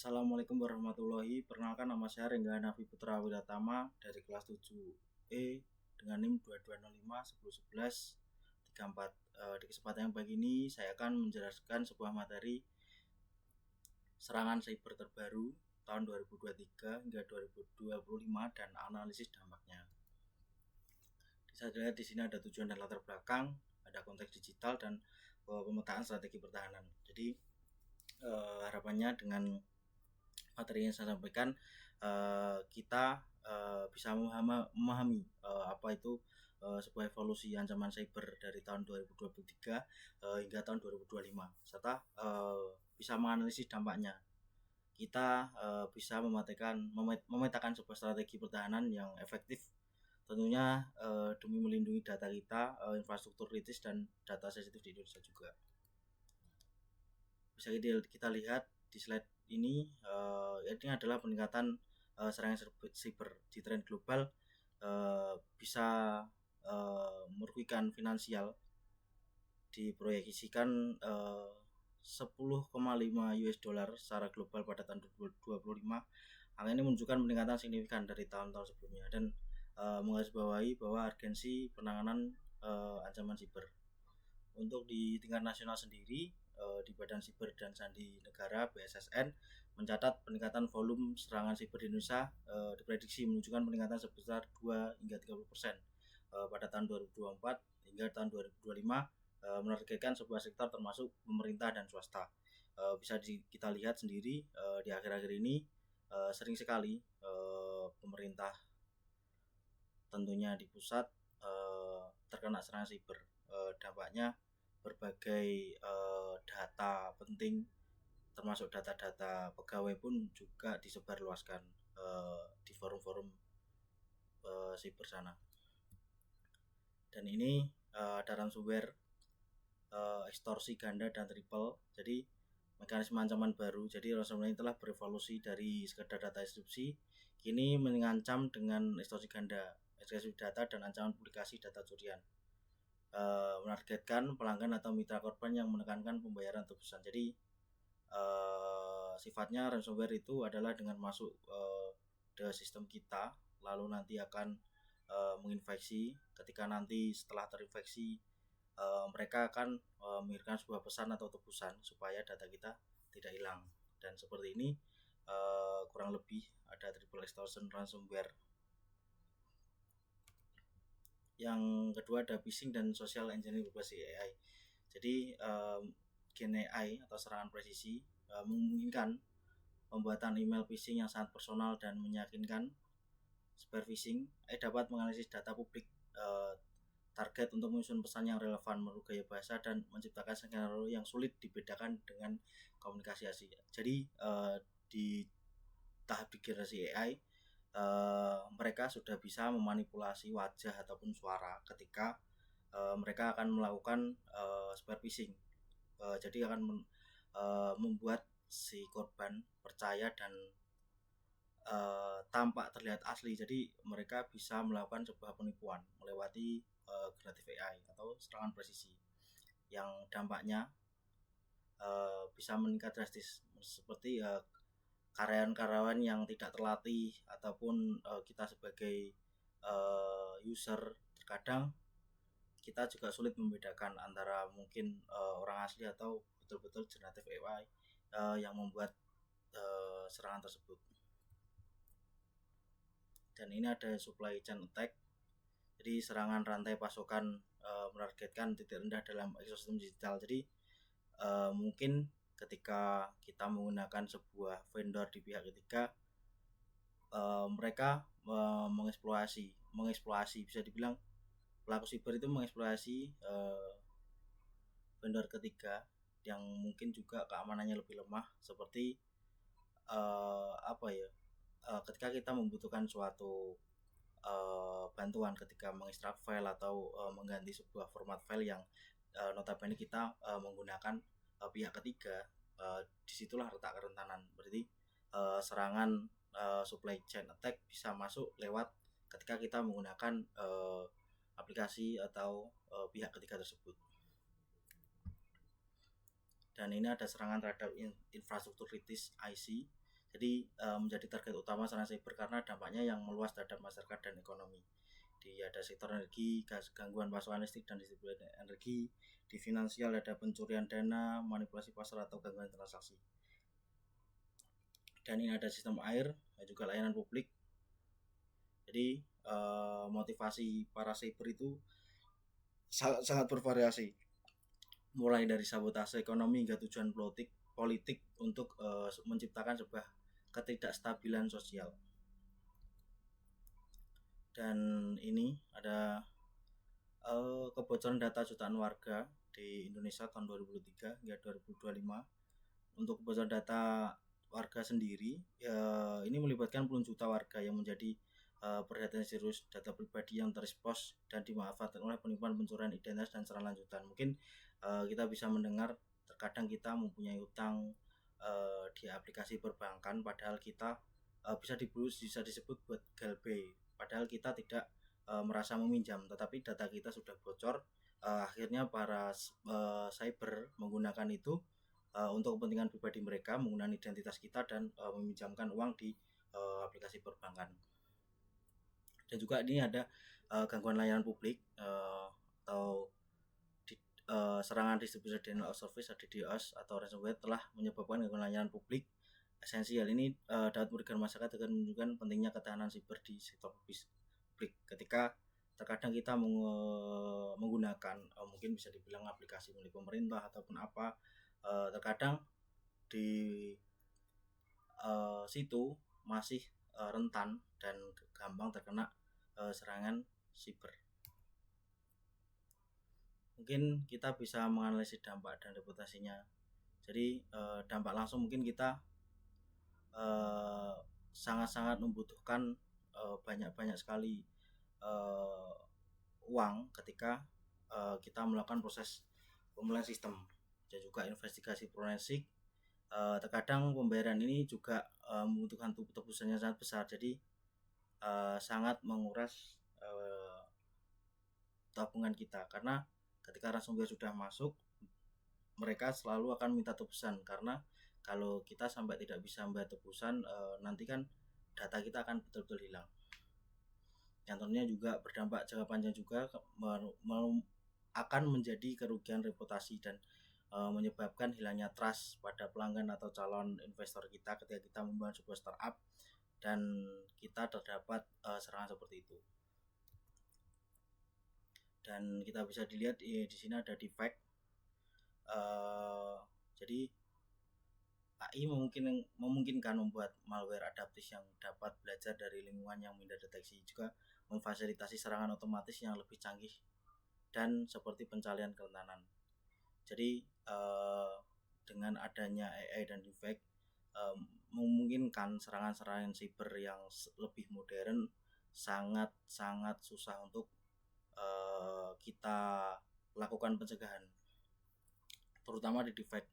Assalamualaikum warahmatullahi. Perkenalkan, nama saya Rengga Nafi Putra Wiratama dari kelas 7E dengan NIM 2205 1011 34. Di kesempatan yang baik ini saya akan menjelaskan sebuah materi serangan cyber terbaru tahun 2023 hingga 2025 dan analisis dampaknya. Saya lihat di sini ada tujuan dan latar belakang, ada konteks digital dan pemetaan strategi pertahanan. Jadi harapannya dengan materi yang saya sampaikan kita bisa memahami apa itu sebuah evolusi ancaman cyber dari tahun 2023 hingga tahun 2025 serta bisa menganalisis dampaknya. Kita bisa memetakan sebuah strategi pertahanan yang efektif, tentunya demi melindungi data kita, infrastruktur kritis dan data sensitif di Indonesia juga. Bisa kita lihat di slide ini adalah peningkatan serangan cyber di tren global bisa merugikan finansial, diproyeksikan 10,5 US dollar secara global pada tahun 2025. Angka ini menunjukkan peningkatan signifikan dari tahun-tahun sebelumnya dan menggarisbawahi bahwa urgensi penanganan ancaman siber. Untuk di tingkat nasional sendiri, di Badan Siber dan Sandi Negara (BSSN) mencatat peningkatan volume serangan siber di Indonesia diprediksi menunjukkan peningkatan sebesar 2 hingga 30% pada tahun 2024 hingga tahun 2025, menargetkan sebuah sektor termasuk pemerintah dan swasta. Bisa kita lihat sendiri di akhir-akhir ini sering sekali pemerintah tentunya di pusat terkena serangan siber. Dampaknya berbagai data penting termasuk data-data pegawai pun juga disebarluaskan di forum-forum siber sana. Dan ini ada ransomware, ekstorsi ganda dan triple. Jadi mekanisme ancaman baru. Jadi ransomware ini telah berevolusi dari sekedar data instruksi, kini mengancam dengan ekstorsi ganda, ekstorsi data dan ancaman publikasi data curian. Menargetkan pelanggan atau mitra korban yang menekankan pembayaran tebusan. Jadi sifatnya ransomware itu adalah dengan masuk ke sistem kita, lalu nanti akan menginfeksi. Ketika nanti setelah terinfeksi, mereka akan mengirimkan sebuah pesan atau tebusan supaya data kita tidak hilang. Dan seperti ini kurang lebih ada triple extortion ransomware. Yang kedua ada phishing dan social engineering berbasis AI. Jadi Gen AI atau serangan presisi memungkinkan pembuatan email phishing yang sangat personal dan meyakinkan. Spear phishing dapat menganalisis data publik target untuk menyusun pesan yang relevan menurut gaya bahasa dan menciptakan skenario yang sulit dibedakan dengan komunikasi asli. Jadi di tahap generasi AI mereka sudah bisa memanipulasi wajah ataupun suara ketika mereka akan melakukan spear phishing. Jadi akan membuat si korban percaya dan tampak terlihat asli. Jadi mereka bisa melakukan sebuah penipuan melewati generative AI atau serangan presisi yang dampaknya bisa meningkat drastis, seperti karyawan-karyawan yang tidak terlatih ataupun kita sebagai user terkadang kita juga sulit membedakan antara mungkin orang asli atau betul-betul generative AI yang membuat serangan tersebut. Dan ini ada supply chain attack. Jadi serangan rantai pasokan menargetkan titik rendah dalam ekosistem digital. Jadi mungkin ketika kita menggunakan sebuah vendor di pihak ketiga, mereka mengeksploasi, bisa dibilang pelaku siber itu mengeksploasi vendor ketiga yang mungkin juga keamanannya lebih lemah, seperti ketika kita membutuhkan suatu bantuan ketika mengekstrak file atau mengganti sebuah format file yang notabene kita menggunakan pihak ketiga, disitulah letak kerentanan. Berarti serangan supply chain attack bisa masuk lewat ketika kita menggunakan aplikasi atau pihak ketiga tersebut. Dan ini ada serangan terhadap infrastruktur kritis IC. Jadi menjadi target utama serangan cyber karena dampaknya yang meluas terhadap masyarakat dan ekonomi. Di ada sektor energi, gangguan pasokan listrik dan distribusi energi. Di finansial ada pencurian dana, manipulasi pasar atau gangguan transaksi. Dan ini ada sistem air dan juga layanan publik. Jadi motivasi para cyber itu sangat bervariasi, mulai dari sabotase ekonomi hingga tujuan politik untuk menciptakan sebuah ketidakstabilan sosial. Dan ini ada kebocoran data jutaan warga di Indonesia tahun 2003 hingga 2025. Untuk kebocoran data warga sendiri, ini melibatkan puluhan juta warga yang menjadi perhatian serius. Data pribadi yang terekspos dan dimanfaatkan oleh penipuan, pencurian identitas dan serangan lanjutan. Mungkin kita bisa mendengar terkadang kita mempunyai utang di aplikasi perbankan, padahal kita bisa disebut buat galbay, padahal kita tidak merasa meminjam, tetapi data kita sudah bocor. Akhirnya para cyber menggunakan itu untuk kepentingan pribadi mereka, menggunakan identitas kita dan meminjamkan uang di aplikasi perbankan. Dan juga ini ada gangguan layanan publik atau serangan distribusi denial of service atau DDoS atau ransomware telah menyebabkan gangguan layanan publik esensial. Ini dapat merugikan masyarakat dengan menunjukkan pentingnya ketahanan siber di sektor publik. Ketika terkadang kita menggunakan mungkin bisa dibilang aplikasi milik pemerintah ataupun apa, terkadang di situ masih rentan dan gampang terkena serangan siber. Mungkin kita bisa menganalisis dampak dan reputasinya. Jadi dampak langsung mungkin kita sangat-sangat membutuhkan banyak sekali uang ketika kita melakukan proses pemulihan sistem dan juga investigasi forensik. Terkadang pembayaran ini juga membutuhkan tebusannya sangat besar, jadi sangat menguras tabungan kita, karena ketika ransomware sudah masuk, mereka selalu akan minta tebusan, karena kalau kita sampai tidak bisa membayar tebusan, nanti kan data kita akan betul-betul hilang. Yang tentunya juga berdampak jangka panjang juga akan menjadi kerugian reputasi dan menyebabkan hilangnya trust pada pelanggan atau calon investor kita ketika kita membangun sebuah startup dan kita terdapat serangan seperti itu. Dan kita bisa dilihat di sini ada defect. Jadi AI memungkinkan membuat malware adaptif yang dapat belajar dari lingkungan yang mudah deteksi, juga memfasilitasi serangan otomatis yang lebih canggih dan seperti pencarian kerentanan. Jadi dengan adanya AI dan defect memungkinkan serangan-serangan siber yang lebih modern sangat susah untuk kita lakukan pencegahan, terutama di defect,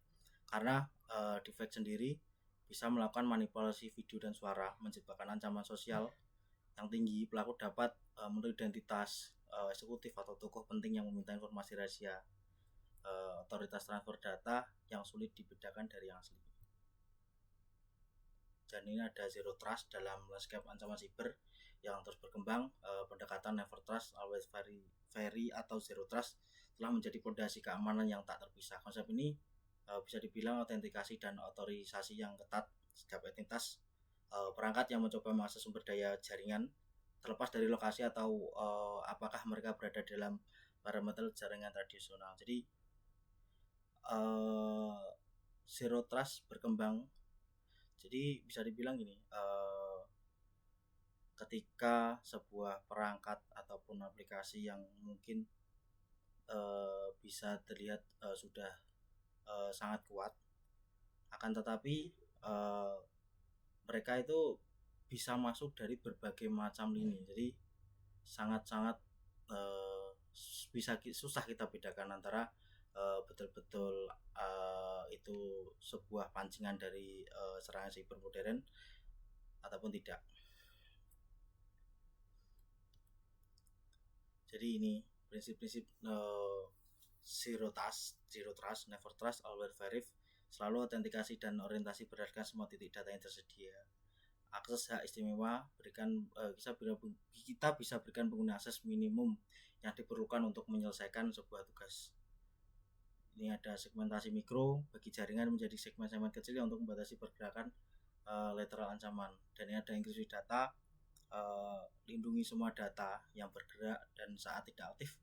karena defect sendiri bisa melakukan manipulasi video dan suara, menciptakan ancaman sosial yang tinggi. Pelaku dapat menurut identitas eksekutif atau tokoh penting yang meminta informasi rahasia, otoritas transfer data yang sulit dibedakan dari yang asli. Dan ini ada zero trust dalam landscape ancaman siber yang terus berkembang. Pendekatan never trust, always very atau zero trust telah menjadi fondasi keamanan yang tak terpisah. Konsep ini bisa dibilang autentikasi dan otorisasi yang ketat setiap entitas perangkat yang mencoba mengakses sumber daya jaringan, terlepas dari lokasi atau apakah mereka berada dalam parameter jaringan tradisional. Jadi zero trust berkembang. Jadi bisa dibilang gini, ketika sebuah perangkat ataupun aplikasi yang mungkin bisa terlihat sudah sangat kuat, akan tetapi mereka itu bisa masuk dari berbagai macam lini. Jadi sangat-sangat bisa susah kita bedakan antara betul-betul itu sebuah pancingan dari serangan siber modern ataupun tidak. Jadi ini prinsip-prinsip zero trust, never trust, always verify Selalu autentikasi dan orientasi berdasarkan semua titik data yang tersedia. Akses hak istimewa kita bisa berikan pengguna akses minimum yang diperlukan untuk menyelesaikan sebuah tugas. Ini ada segmentasi mikro bagi jaringan menjadi segmen-segmen kecil untuk membatasi pergerakan lateral ancaman. Dan ini ada enkripsi data, lindungi semua data yang bergerak dan saat tidak aktif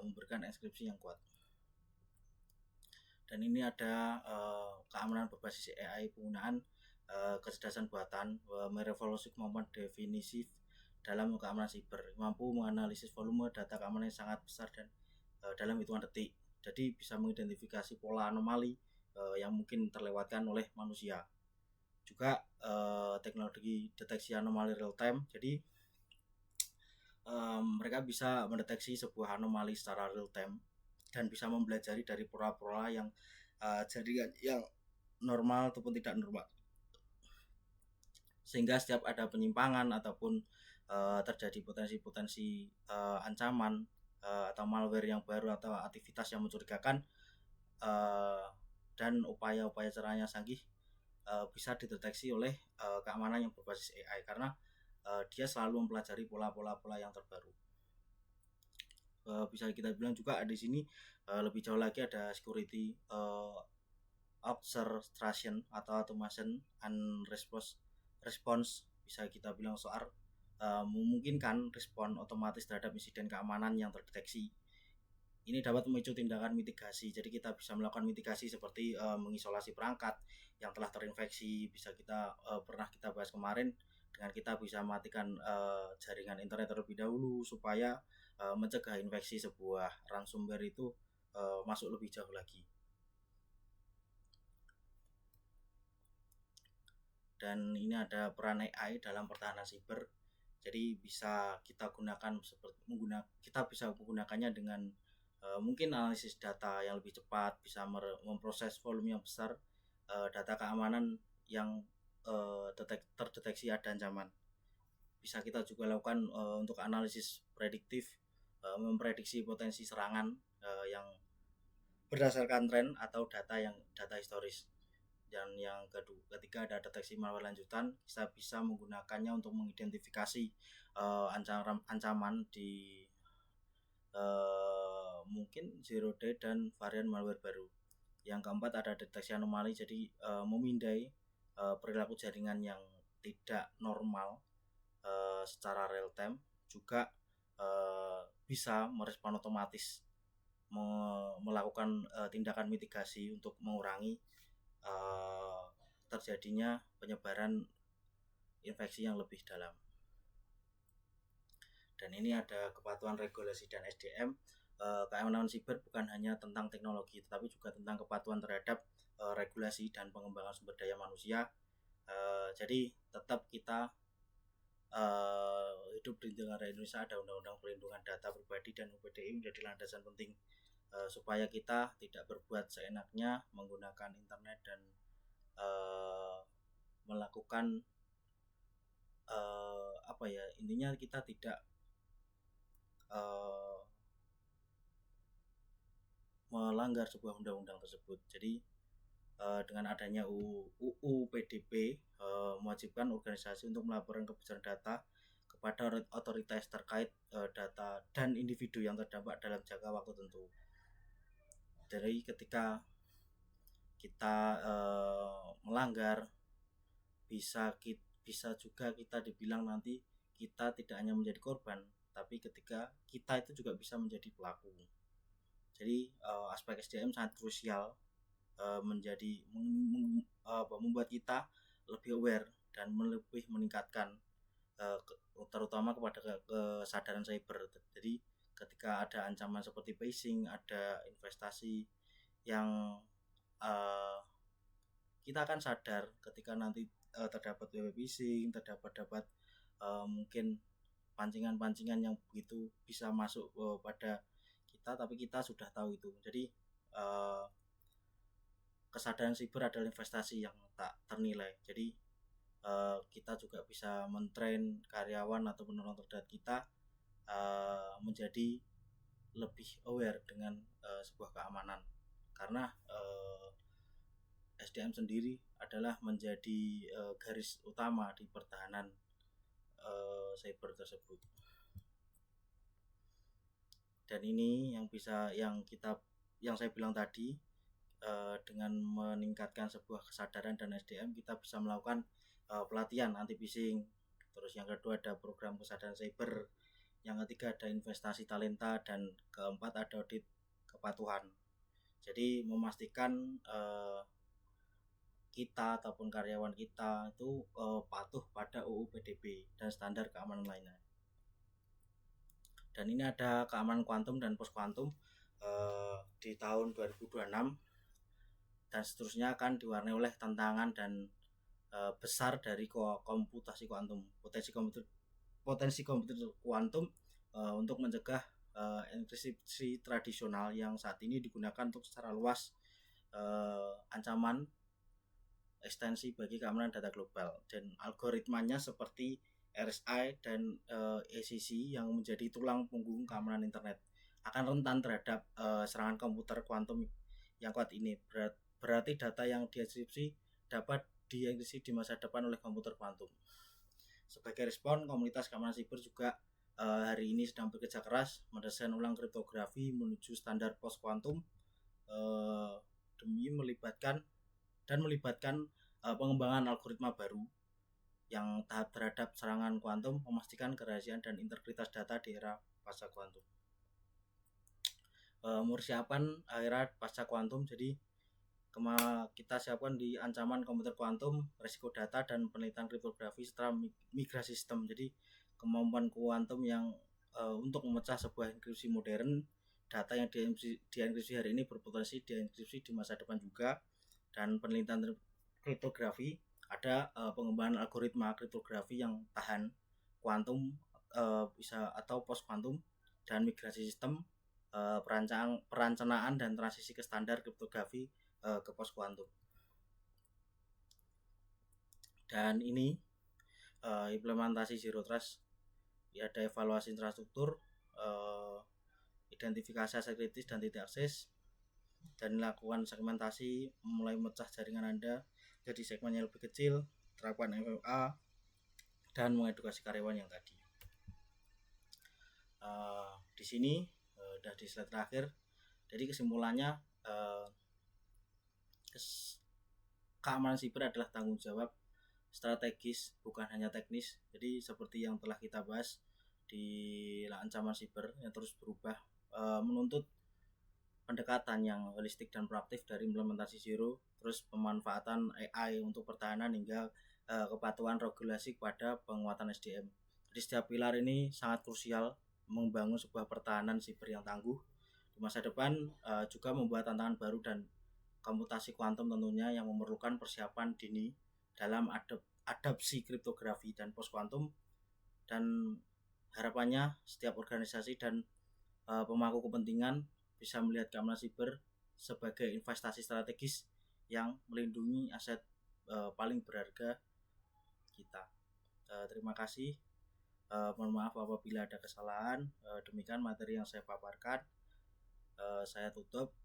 memberikan enkripsi yang kuat. Dan ini ada keamanan berbasis AI penggunaan kecerdasan buatan merevolusi kemampuan definisi dalam keamanan siber, mampu menganalisis volume data keamanan yang sangat besar dan dalam hitungan detik. Jadi bisa mengidentifikasi pola anomali yang mungkin terlewatkan oleh manusia. Juga teknologi deteksi anomali real time. Jadi mereka bisa mendeteksi sebuah anomali secara real time dan bisa mempelajari dari pola-pola yang jaringan yang normal ataupun tidak normal. Sehingga setiap ada penyimpangan ataupun terjadi potensi-potensi ancaman atau malware yang baru atau aktivitas yang mencurigakan dan upaya-upaya caranya canggih bisa dideteksi oleh keamanan yang berbasis AI karena dia selalu mempelajari pola-pola yang terbaru. Bisa kita bilang juga di sini lebih jauh lagi ada security orchestration atau automation and response bisa kita bilang soal memungkinkan respon otomatis terhadap insiden keamanan yang terdeteksi. Ini dapat memicu tindakan mitigasi. Jadi kita bisa melakukan mitigasi seperti mengisolasi perangkat yang telah terinfeksi. Bisa kita pernah kita bahas kemarin dengan kita bisa mematikan jaringan internet terlebih dahulu supaya mencegah infeksi sebuah ransomware itu masuk lebih jauh lagi. Dan ini ada peran AI dalam pertahanan siber. Jadi bisa kita gunakan kita bisa menggunakannya dengan mungkin analisis data yang lebih cepat, bisa memproses volume yang besar data keamanan yang terdeteksi ada ancaman. Bisa kita juga lakukan untuk analisis prediktif, memprediksi potensi serangan yang berdasarkan tren atau data historis. Dan yang ketika ada deteksi malware lanjutan, kita bisa menggunakannya untuk mengidentifikasi ancaman di mungkin zero day dan varian malware baru. Yang keempat ada deteksi anomali, jadi memindai perilaku jaringan yang tidak normal secara real time. Juga bisa merespon otomatis melakukan tindakan mitigasi untuk mengurangi terjadinya penyebaran infeksi yang lebih dalam. Dan ini ada kepatuhan regulasi dan SDM. Keamanan siber bukan hanya tentang teknologi, tetapi juga tentang kepatuhan terhadap regulasi dan pengembangan sumber daya manusia. Jadi tetap kita hidup di negara Indonesia, ada Undang-Undang Perlindungan Data Pribadi dan UPDI menjadi landasan penting supaya kita tidak berbuat seenaknya menggunakan internet dan melakukan intinya kita tidak melanggar sebuah undang-undang tersebut. Jadi dengan adanya UU PDP mewajibkan organisasi untuk melaporkan kebesaran data kepada otoritas terkait data dan individu yang terdampak dalam jangka waktu tertentu. Jadi ketika kita melanggar bisa juga kita dibilang nanti kita tidak hanya menjadi korban, tapi ketika kita itu juga bisa menjadi pelaku. Jadi aspek SDM sangat krusial membuat kita lebih aware dan lebih meningkatkan terutama kepada kesadaran cyber. Jadi ketika ada ancaman seperti phishing, ada investasi yang kita akan sadar ketika nanti terdapat phishing, terdapat mungkin pancingan-pancingan yang begitu bisa masuk pada kita, tapi kita sudah tahu itu. Jadi kesadaran siber adalah investasi yang tak ternilai. Jadi kita juga bisa mentrain karyawan atau penolong terdekat kita menjadi lebih aware dengan sebuah keamanan, karena SDM sendiri adalah menjadi garis utama di pertahanan cyber tersebut. Dan ini yang saya bilang tadi, dengan meningkatkan sebuah kesadaran dan SDM kita bisa melakukan pelatihan anti phishing. Terus yang kedua ada program kesadaran cyber, yang ketiga ada investasi talenta, dan keempat ada audit kepatuhan. Jadi memastikan kita ataupun karyawan kita itu patuh pada UU PDB dan standar keamanan lainnya. Dan ini ada keamanan kuantum dan post kuantum di tahun 2026, dan seterusnya akan diwarnai oleh tantangan dan besar dari komputasi kuantum, potensi komputer kuantum untuk mencegah enkripsi tradisional yang saat ini digunakan untuk secara luas, ancaman ekstensi bagi keamanan data global, dan algoritmanya seperti RSI dan ACC yang menjadi tulang punggung keamanan internet akan rentan terhadap serangan komputer kuantum yang kuat ini. Berarti data yang dienkripsi dapat dienkripsi di masa depan oleh komputer kuantum. Sebagai respon, komunitas keamanan siber juga hari ini sedang bekerja keras mendesain ulang kriptografi menuju standar post kuantum demi melibatkan pengembangan algoritma baru yang tahap terhadap serangan kuantum, memastikan kerahasiaan dan integritas data di era pasca kuantum. Persiapan era pasca kuantum, jadi kita siapkan di ancaman komputer kuantum, resiko data, dan penelitian kriptografi setelah migrasi sistem. Jadi kemampuan kuantum yang untuk memecah sebuah enkripsi modern, data yang dienkripsi hari ini berpotensi dienkripsi di masa depan juga. Dan penelitian kriptografi ada pengembangan algoritma kriptografi yang tahan kuantum bisa atau post kuantum, dan migrasi sistem, perencanaan dan transisi ke standar kriptografi ke post kuantum. Dan ini implementasi zero trust, ada evaluasi infrastruktur, identifikasi aset kritis dan titik akses, dan lakukan segmentasi mulai memecah jaringan Anda jadi segmen yang lebih kecil, terapkan FFA, dan mengedukasi karyawan yang tadi. Di sini udah di slide terakhir. Jadi kesimpulannya, keamanan siber adalah tanggung jawab strategis, bukan hanya teknis. Jadi seperti yang telah kita bahas di ancaman siber yang terus berubah, menuntut pendekatan yang holistik dan proaktif dari implementasi zero, terus pemanfaatan AI untuk pertahanan, hingga kepatuhan regulasi kepada penguatan SDM. Jadi setiap pilar ini sangat krusial membangun sebuah pertahanan siber yang tangguh di masa depan, juga membuat tantangan baru dan komputasi kuantum tentunya yang memerlukan persiapan dini dalam adaptasi kriptografi dan post kuantum. Dan harapannya setiap organisasi dan pemangku kepentingan bisa melihat keamanan siber sebagai investasi strategis yang melindungi aset paling berharga kita. Terima kasih. Mohon maaf apabila ada kesalahan. Demikian materi yang saya paparkan. Saya tutup.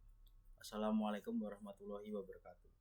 Assalamualaikum warahmatullahi wabarakatuh.